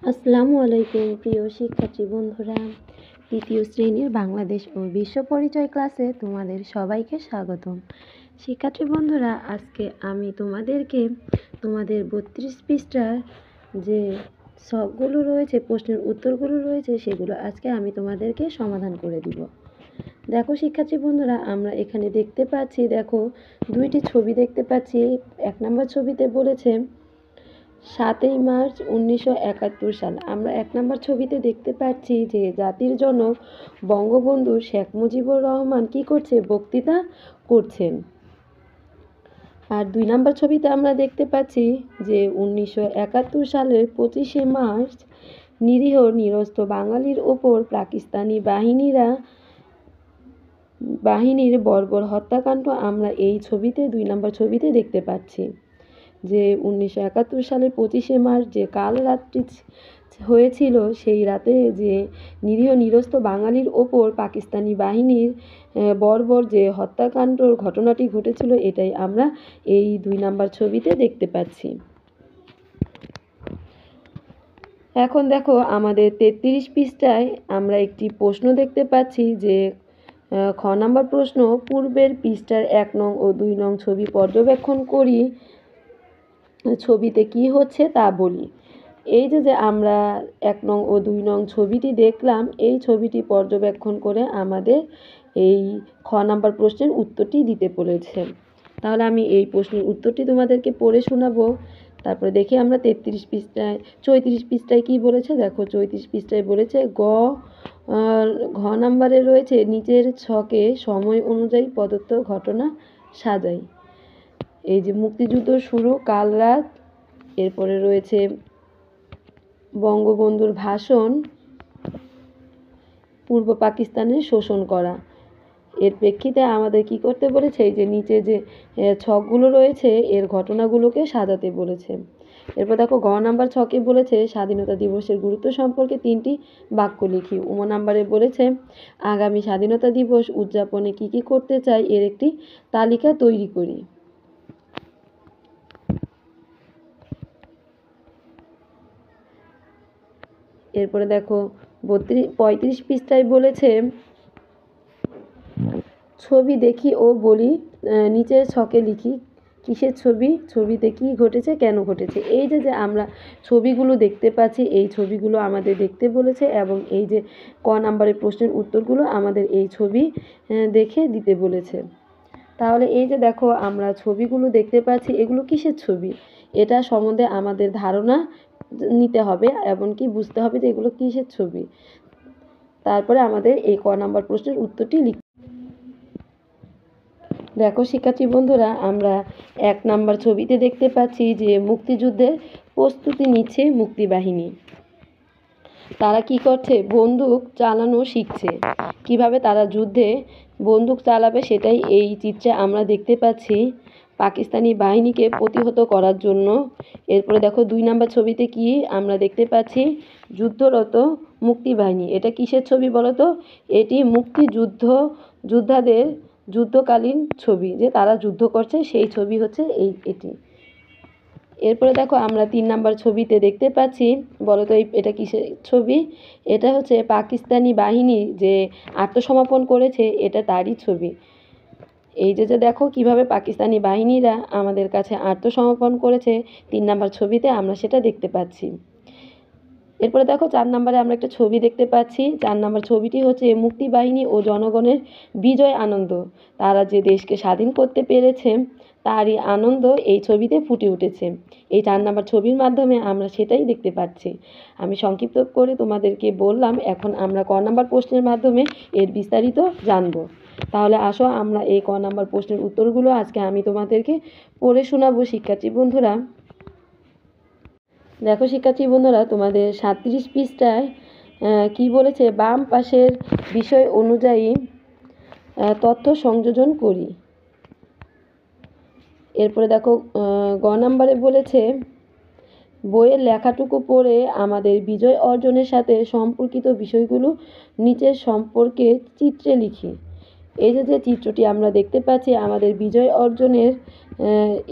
আসসালামু আলাইকুম প্রিয় শিক্ষার্থী বন্ধুরা, তৃতীয় শ্রেণীর বাংলাদেশ ও বিশ্ব পরিচয় ক্লাসে তোমাদের সবাইকে স্বাগতম। শিক্ষার্থী বন্ধুরা, আজকে আমি তোমাদেরকে তোমাদের 32 পৃষ্ঠার যে সবগুলো রয়েছে, প্রশ্নের উত্তরগুলো রয়েছে, সেগুলো আজকে আমি তোমাদেরকে সমাধান করে দিব। দেখো শিক্ষার্থী বন্ধুরা, আমরা এখানে দেখতে পাচ্ছি, দেখো দুইটি ছবি দেখতে পাচ্ছি। 1 নম্বর ছবিতে বলেছে 7ই মার্চ 1971 সাল। আমরা 1 নম্বর ছবিতে দেখতে পাচ্ছি যে জাতির জনক বঙ্গবন্ধু শেখ মুজিবুর রহমান কি করছে, বক্তৃতা করছেন। আর 2 নম্বর ছবিতে আমরা দেখতে পাচ্ছি যে 1971 সালের 25শে মার্চ নিরীহ নিরস্ত বাঙালির ওপর পাকিস্তানি বাহিনীর বর্বর হত্যাকাণ্ড আমরা এই ছবিতে 2 নম্বর ছবিতে দেখতে পাচ্ছি। যে 1971 সালের 25শে মার্চ যে কাল রাত্রি হয়েছিল, সেই রাতে যে নিরীহ নিরস্ত বাঙালির ওপর পাকিস্তানি বাহিনীর বর্বর যে হত্যাকাণ্ডর ঘটনাটি ঘটেছিল, এটাই আমরা এই 2 নম্বর ছবিতে দেখতে পাচ্ছি। এখন দেখো আমাদের 33 পৃষ্ঠায় আমরা একটি প্রশ্ন দেখতে পাচ্ছি যে খ নম্বর প্রশ্ন, পূর্বের পৃষ্ঠার 1 নং ও 2 নং ছবি পর্যবেক্ষণ করি, ছবিতে কি হচ্ছে তা বলি। এই যে আমরা 1 নং ও 2 নং ছবিটি দেখলাম, এই ছবিটি পর্যবেক্ষণ করে আমাদের এই খ নম্বর প্রশ্নের উত্তরটি দিতে বলেছে। তাহলে আমি এই প্রশ্নের উত্তরটি তোমাদেরকে পড়ে শোনাবো। তারপরে দেখি আমরা 34 পৃষ্ঠায় কি বলেছে। দেখো 34 পৃষ্ঠায় বলেছে ঘ নাম্বারে রয়েছে নিচের ছকে সময় অনুযায়ী প্রদত্ত ঘটনা সাজাই। এই যে মুক্তিযুদ্ধ শুরু কাল রাত, এরপরে রয়েছে বঙ্গবন্ধুর ভাষণ, পূর্ব পাকিস্তানের শোষণ করা। এর প্রেক্ষিতে আমাদের কি করতে বলেছে, এই যে নিচে যে ছকগুলো রয়েছে এর ঘটনাগুলোকে সাজাতে বলেছে। এরপর দেখো গ নাম্বার ছকে বলেছে স্বাধীনতা দিবসের গুরুত্ব সম্পর্কে 3টি বাক্য লিখি। উম নাম্বারে বলেছে আগামী স্বাধীনতা দিবস উদযাপনে কি কি করতে চাই, এর একটি তালিকা তৈরি করি। এরপরে দেখো 35 পৃষ্ঠায় বলেছে ছবি দেখি ও বলি, নিচের ছকে লিখি কিসের ছবি, ছবিতে কি ঘটেছে, কেন ঘটেছে। এই যে আমরা ছবিগুলো দেখতে পাচ্ছি, এই ছবিগুলো আমাদের দেখতে বলেছে এবং এই যে ক নাম্বারের প্রশ্নের উত্তরগুলো আমাদের এই ছবি দেখে দিতে বলেছে। তাহলে এই যে দেখো আমরা ছবিগুলো দেখতে পাচ্ছি, এগুলো কিসের ছবি, এটা সম্বন্ধে আমাদের ধারণা নিতে হবে এবং কি বুঝতে হবে যে এগুলো কিসের ছবি। তারপরে আমাদের এই ক নাম্বার প্রশ্নের উত্তরটি লিখতে। দেখো শিক্ষার্থী বন্ধুরা, আমরা 1 নাম্বার ছবিতে দেখতে পাচ্ছি যে মুক্তিযুদ্ধের প্রস্তুতি নিচ্ছে মুক্তিবাহিনী। তারা কি করছে, বন্দুক চালানো শিখছে। কিভাবে তারা যুদ্ধে বন্দুক চালাবে সেটাই এই চিত্রে আমরা দেখতে পাচ্ছি, পাকিস্তানি বাহিনীকে প্রতিহত করার জন্য। এরপরে দেখো 2 নাম্বার ছবিতে কি আমরা দেখতে পাচ্ছি, যুদ্ধরত মুক্তিবাহিনী। এটা কিসের ছবি বলো তো, এটি যোদ্ধাদের যুদ্ধকালীন ছবি, যে তারা যুদ্ধ করছে সেই ছবি হচ্ছে এটি। এরপরে দেখো আমরা 3 নাম্বার ছবিতে দেখতে পাচ্ছি, বলো তো এটা কিসের ছবি, এটা হচ্ছে পাকিস্তানি বাহিনী যে আত্মসমর্পণ করেছে, এটা তারই ছবি। এই যে দেখো কিভাবে পাকিস্তানি বাহিনীরা আমাদের কাছে আত্মসমর্পণ করেছে, 3 নাম্বার ছবিতে আমরা সেটা দেখতে পাচ্ছি। এরপরে দেখো 4 নাম্বারে আমরা একটা ছবি দেখতে পাচ্ছি। 4 নাম্বার ছবিটি হচ্ছে মুক্তিবাহিনী ও জনগণের বিজয় আনন্দ। তারা যে দেশকে স্বাধীন করতে পেরেছে তারই আনন্দ এই ছবিতে ফুটে উঠেছে। এই 4 নাম্বার ছবির মাধ্যমে আমরা সেটাই দেখতে পাচ্ছি। আমি সংক্ষিপ্ত করে তোমাদেরকে বললাম, এখন আমরা ক নাম্বার প্রশ্নের মাধ্যমে এর বিস্তারিত জানব। তাহলে আসো আমরা এই ক নাম্বার প্রশ্নের উত্তরগুলো আজকে আমি তোমাদেরকে পড়ে শোনাবো শিক্ষার্থী বন্ধুরা। দেখো শিক্ষার্থী বন্ধুরা, তোমাদের 37 পৃষ্ঠায় কি বলেছে, বাম পাশের বিষয় অনুযায়ী তথ্য সংযোজন করি। এরপরে দেখো গ নাম্বারে বলেছে বইয়ের লেখাটুকু পড়ে আমাদের বিজয় অর্জনের সাথে সম্পর্কিত বিষয়গুলো নিচের সম্পর্কে চিত্রে লিখি। এই যে চিত্রটি আমরা দেখতে পাচ্ছি আমাদের বিজয় অর্জনের,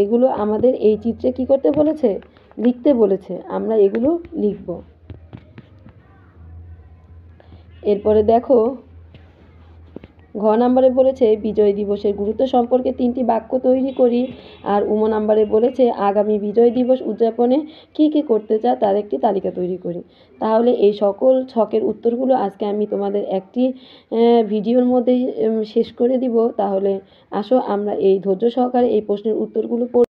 এগুলো আমাদের এই চিত্রে কি করতে বলেছে, লিখতে বলেছে। আমরা এগুলো লিখব। এরপরে দেখো ঘ নাম্বারে বলেছে বিজয় দিবসের গুরুত্ব সম্পর্কে 3টি বাক্য তৈরি করি। আর নাম্বারে বলেছে আগামী বিজয় দিবস উদযাপনে কী কী করতে চাও তার একটি তালিকা তৈরি করি। তাহলে এই সকল ছকের উত্তরগুলো আজকে আমি তোমাদের একটি ভিডিওর মধ্যে শেষ করে দিব। তাহলে আসো আমরা এই ধৈর্য সহকারে এই প্রশ্নের উত্তরগুলো পড়ি।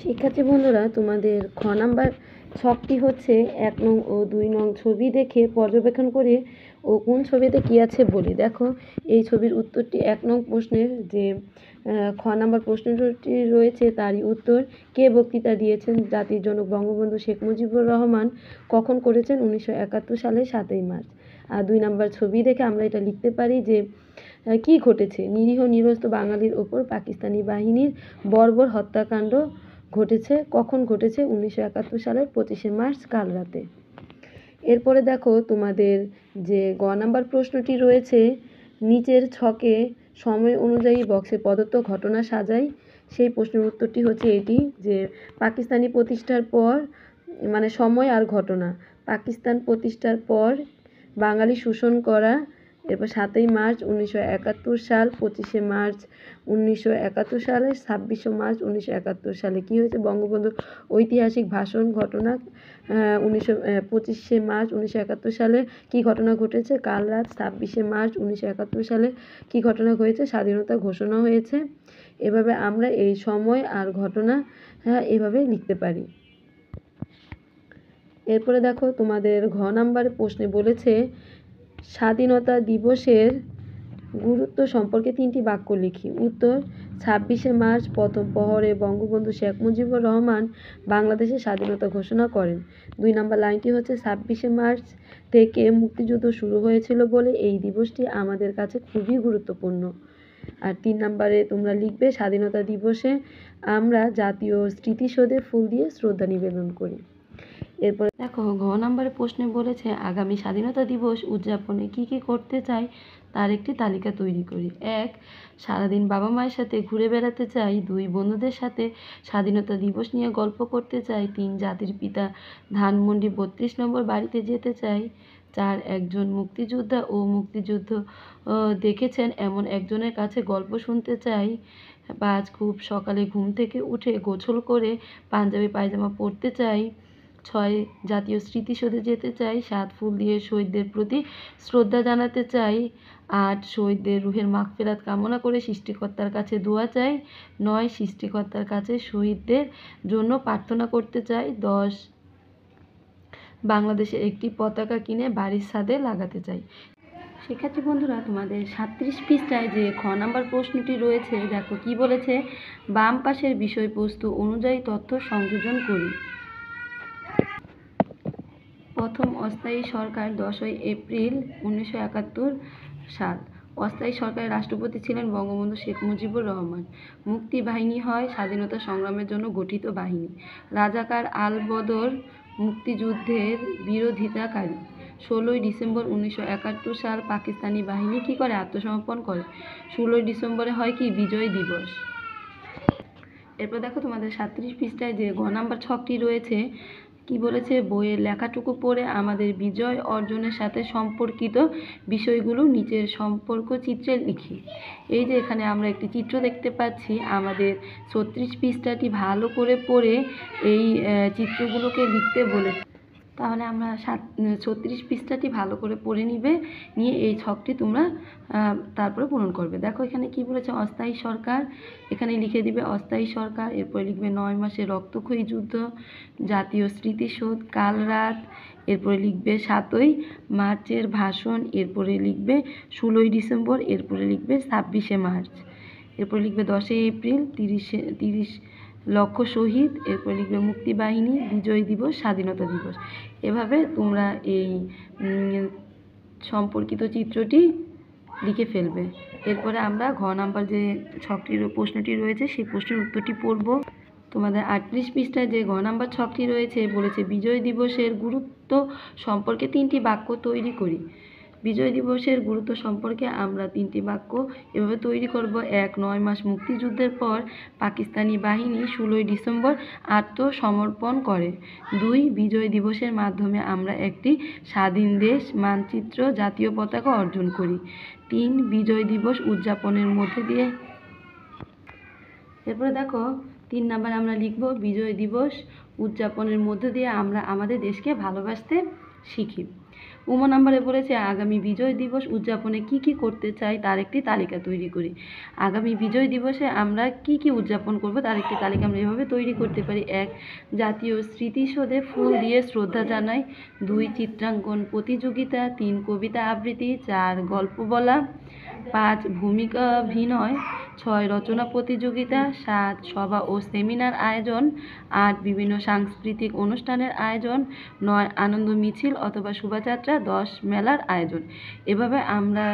শিক্ষার্থী বন্ধুরা, তোমাদের খ নাম্বার ছকটি হচ্ছে 1 নং ও 2 নং ছবি দেখে পর্যবেক্ষণ করে ও কোন ছবিতে কী আছে বলি। দেখো এই ছবির উত্তরটি 1 নং প্রশ্নের যে খ নাম্বার প্রশ্নটি রয়েছে তারই উত্তর। কে বক্তৃতা দিয়েছেন জাতির জনক বঙ্গবন্ধু শেখ মুজিবুর রহমান, কখন করেছেন? 1971 সালের 7ই মার্চ। আর 2 নাম্বার ছবি দেখে আমরা এটা লিখতে পারি যে কী ঘটেছে? নিরীহ নিরস্ত বাঙালির ওপর পাকিস্তানি বাহিনীর বর্বর হত্যাকাণ্ড ঘটেছে। কখন ঘটেছে? 1971 সালের 25শে মার্চ কাল রাতে। এরপরে দেখো তোমাদের যে গ নাম্বার প্রশ্নটি রয়েছে, নিচের ছকে সময় অনুযায়ী বক্সে প্রদত্ত ঘটনা সাজাই। সেই প্রশ্নের উত্তরটি হচ্ছে এটি যে পাকিস্তানি প্রতিষ্ঠার পর মানে সময় আর ঘটনা। পাকিস্তান প্রতিষ্ঠার পর বাঙালি শোষণ করা, এরপর 7ই মার্চ 1971 সাল, 25শে মার্চ 1971 সালে, 26শে মার্চ 1971 সালে কী হয়েছে? বঙ্গবন্ধুর ঐতিহাসিক ভাষণ ঘটনা। 25শে মার্চ 1971 সালে কী ঘটনা ঘটেছে? কাল রাত। 26শে মার্চ 1971 সালে কী ঘটনা হয়েছে? স্বাধীনতা ঘোষণা হয়েছে। এভাবে আমরা এই সময় আর ঘটনা এভাবে লিখতে পারি। এরপরে দেখো তোমাদের ঘ নাম্বার প্রশ্নে বলেছে স্বাধীনতা দিবসের গুরুত্ব সম্পর্কে 3টি বাক্য লিখি। উত্তর: 26শে মার্চ প্রথম প্রহরে বঙ্গবন্ধু শেখ মুজিবুর রহমান বাংলাদেশের স্বাধীনতা ঘোষণা করেন। 2 নম্বর লাইনটি হচ্ছে 26শে মার্চ থেকে মুক্তিযুদ্ধ শুরু হয়েছিল বলে এই দিবসটি আমাদের কাছে খুবই গুরুত্বপূর্ণ। আর 3 নম্বরে তোমরা লিখবে স্বাধীনতা দিবসে আমরা জাতীয় স্মৃতিসৌধে ফুল দিয়ে শ্রদ্ধা নিবেদন করি। এরপরে দেখো ঘ নম্বরে প্রশ্নে বলেছে আগামী স্বাধীনতা দিবস উদযাপনে কী কী করতে চাই তার একটি তালিকা তৈরি করি। 1. সারাদিন বাবা মায়ের সাথে ঘুরে বেড়াতে চাই। 2. বন্ধুদের সাথে স্বাধীনতা দিবস নিয়ে গল্প করতে চাই। 3. জাতির পিতা ধানমন্ডি 32 নম্বর বাড়িতে যেতে চাই। 4. একজন মুক্তিযোদ্ধা ও মুক্তিযুদ্ধ দেখেছেন এমন একজনের কাছে গল্প শুনতে চাই। 5. খুব সকালে ঘুম থেকে উঠে গোসল করে পাঞ্জাবি পায়জামা পরতে চাই। 6. জাতীয় স্মৃতিসৌধে যেতে চাই। 7. ফুল দিয়ে শহীদদের প্রতি শ্রদ্ধা জানাতে চাই। 8. শহীদদের রুহের মাগফিরাত কামনা করে সৃষ্টিকর্তার কাছে দোয়া চাই। 9. সৃষ্টিকর্তার কাছে শহীদদের জন্য প্রার্থনা করতে চাই। 10. বাংলাদেশের একটি পতাকা কিনে বাড়ির ছাদে লাগাতে চাই। শিক্ষার্থী বন্ধুরা, তোমাদের 37 পৃষ্ঠায় যে খ নাম্বার প্রশ্নটি রয়েছে দেখো কি বলেছে। বাম পাশের বিষয়বস্তু অনুযায়ী তথ্য সংযোজন করি। প্রথম অস্থায়ী সরকার 10ই এপ্রিল 1971 সাল। অস্থায়ী সরকারের রাষ্ট্রপতি ছিলেন বঙ্গবন্ধু শেখ মুজিবুর রহমান। মুক্তি বাহিনী হয় স্বাধীনতা সংগ্রামের জন্য গঠিত বাহিনী। রাজাকার আল বদর মুক্তিযুদ্ধের বিরোধিতাকারী। 16ই ডিসেম্বর 1971 সাল পাকিস্তানি বাহিনী কী করে? আত্মসমর্পণ করে। 16ই ডিসেম্বরে হয় কি? বিজয় দিবস। এরপর দেখো তোমাদের 37 পৃষ্ঠায় যে গ নাম্বার ছকটি রয়েছে কি বলেছে, বইয়ের লেখাটুকু পড়ে আমাদের বিজয় অর্জনের সাথে সম্পর্কিত বিষয়গুলো নিচের সম্পর্ক চিত্রে লিখি। এই যে এখানে আমরা একটি চিত্র দেখতে পাচ্ছি, আমাদের 36 পৃষ্ঠাটি ভালো করে পড়ে এই চিত্রগুলোকে লিখতে বলেছে। তাহলে আমরা 36 পৃষ্ঠাটি ভালো করে পড়ে নিয়ে এই ছকটি তোমরা তারপরে পূরণ করবে। দেখো এখানে কি বলেছে, অস্থায়ী সরকার, এখানে লিখে দিবে অস্থায়ী সরকার। এরপরে লিখবে 9 মাসের রক্তক্ষয়ী যুদ্ধ, জাতীয় স্মৃতিসৌধ, কাল রাত। এরপরে লিখবে 7ই মার্চের ভাষণ। এরপরে লিখবে 16ই ডিসেম্বর। এরপরে লিখবে 26শে মার্চ। এরপরে লিখবে 10ই এপ্রিল, 30 লক্ষ শহীদ। এরপর লিখবে মুক্তিবাহিনী, বিজয় দিবস, স্বাধীনতা দিবস। এভাবে তোমরা এই সম্পর্কিত চিত্রটি লিখে ফেলবে। এরপরে আমরা ঘ নাম্বার যে ছকটির প্রশ্নটি রয়েছে সেই প্রশ্নের উত্তরটি পড়ব। তোমাদের 38 পৃষ্ঠায় যে ঘ নাম্বার ছকটি রয়েছে বলেছে বিজয় দিবসের গুরুত্ব সম্পর্কে 3টি বাক্য তৈরি করি। বিজয় দিবসের গুরুত্ব সম্পর্কে আমরা 3টি বাক্য এভাবে তৈরি করব। 1. 9 মাস মুক্তিযুদ্ধের পর পাকিস্তানি বাহিনী 16ই ডিসেম্বর আত্মসমর্পণ করে। 2. বিজয় দিবসের মাধ্যমে আমরা একটি স্বাধীন দেশ মানচিত্র জাতীয় পতাকা অর্জন করি। 3. বিজয় দিবস উদযাপনের মধ্যে দিয়ে এরপরে দেখো 3 নাম্বার আমরা লিখব বিজয় দিবস উদযাপনের মধ্য দিয়ে আমরা আমাদের দেশকে ভালোবাসতে শিখি। উমো নাম্বারে বলেছে আগামী বিজয় দিবস উদযাপনে কি কি করতে চাই তার একটি তালিকা তৈরি করি। আগামী বিজয় দিবসে আমরা কি কি উদযাপন করব তার একটি তালিকা আমরা এভাবে তৈরি করতে পারি। 1. জাতীয় স্মৃতিসৌধে ফুল দিয়ে শ্রদ্ধা জানাই। 2. চিত্রাঙ্কন প্রতিযোগিতা। 3. কবিতা আবৃত্তি। 4. গল্প বলা। 5. ভূমিকা অভিনয়। 6. রচনা প্রতিযোগিতা। 7. সভা ও সেমিনার আয়োজন। 8. বিভিন্ন সাংস্কৃতিক অনুষ্ঠানের আয়োজন। 9. আনন্দ মিছিল অথবা শোভাযাত্রা। 10. মেলার আয়োজন। এভাবে আমরা